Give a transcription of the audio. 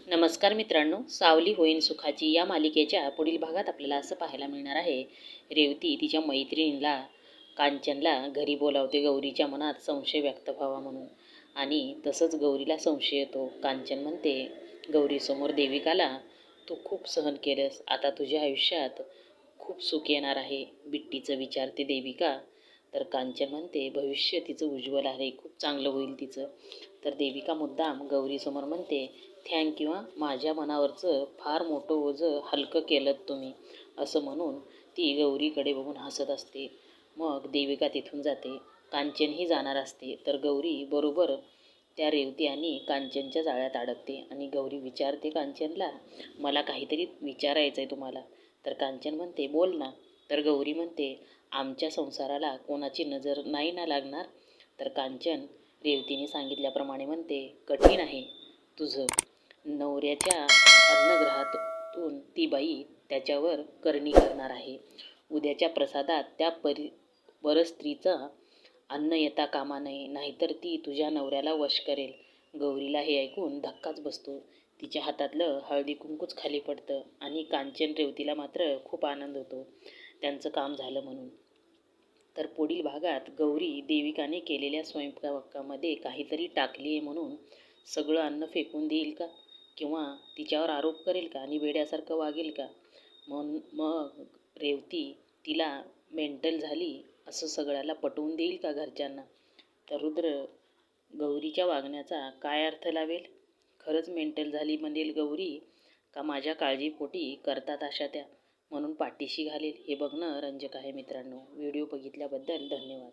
नमस्कार मित्रांनो, सावली होईन सुखाची या मालिकेच्या पुढील भागात आपल्याला असं पाहायला मिळणार आहे. रेवती तिच्या मैत्रिणीला कांचनला घरी बोलावते गौरीच्या मनात संशय व्यक्त व्हावा म्हणून. आणि तसंच गौरीला संशय येतो. कांचन म्हणते गौरीसमोर देविकाला, तू खूप सहन केलंस, आता तुझ्या आयुष्यात खूप सुख येणार आहे. बिट्टीचं विचारते देविका. तर कांचन म्हणते भविष्य तिचं उज्ज्वल आहे, खूप चांगलं होईल तिचं. तर देविका मुद्दाम गौरीसमोर म्हणते थँक्यू, माझ्या मनावरचं फार मोठं ओझं हलकं केलं तुम्ही, असं म्हणून ती गौरीकडे बघून हसत असते. मग देविका तिथून जाते. कांचनही जाणार असते. तर गौरी बरोबर त्या रेवती आणि कांचनच्या जाळ्यात अडकते आणि गौरी विचारते कांचनला, मला काहीतरी विचारायचं आहे तुम्हाला. तर कांचन म्हणते बोल ना. तर गौरी म्हणते आमच्या संसाराला कोणाची नजर नाही ना लागणार. तर कांचन रेवतीने सांगितल्याप्रमाणे म्हणते कठीण आहे तुझं. नवऱ्याच्या अन्नग्रहातून ती बाई त्याच्यावर करणी करणार आहे. उद्याच्या प्रसादात त्या परस्त्रीचा अन्न येता कामा नये, नाहीतर ती तुझ्या नवऱ्याला वश करेल. गौरीला हे ऐकून धक्काच बसतो. तिच्या हातातलं हळदी कुंकूच खाली पडतं आणि कांचन रेवतीला मात्र खूप आनंद होतो त्यांचं काम झालं म्हणून. तर पुढील भागात गौरी देविकाने केलेल्या स्वयंपाकामध्ये काहीतरी टाकली आहे म्हणून सगळं अन्न फेकून देईल का, किंवा तिच्यावर आरोप करेल का आणि वेड्यासारखं वागेल का. मग रेवती तिला मेंटल झाली असं सगळ्याला पटवून देईल का घरच्यांना. तर रुद्र गौरीच्या वागण्याचा काय अर्थ लावेल. खरंच मेंटल झाली म्हणेल गौरी, का माझ्या काळजीपोटी करतात अशा त्या म्हणून पाठीशी घालेल. हे बघणं रंजक आहे मित्रांनो. व्हिडिओ बघितल्याबद्दल धन्यवाद.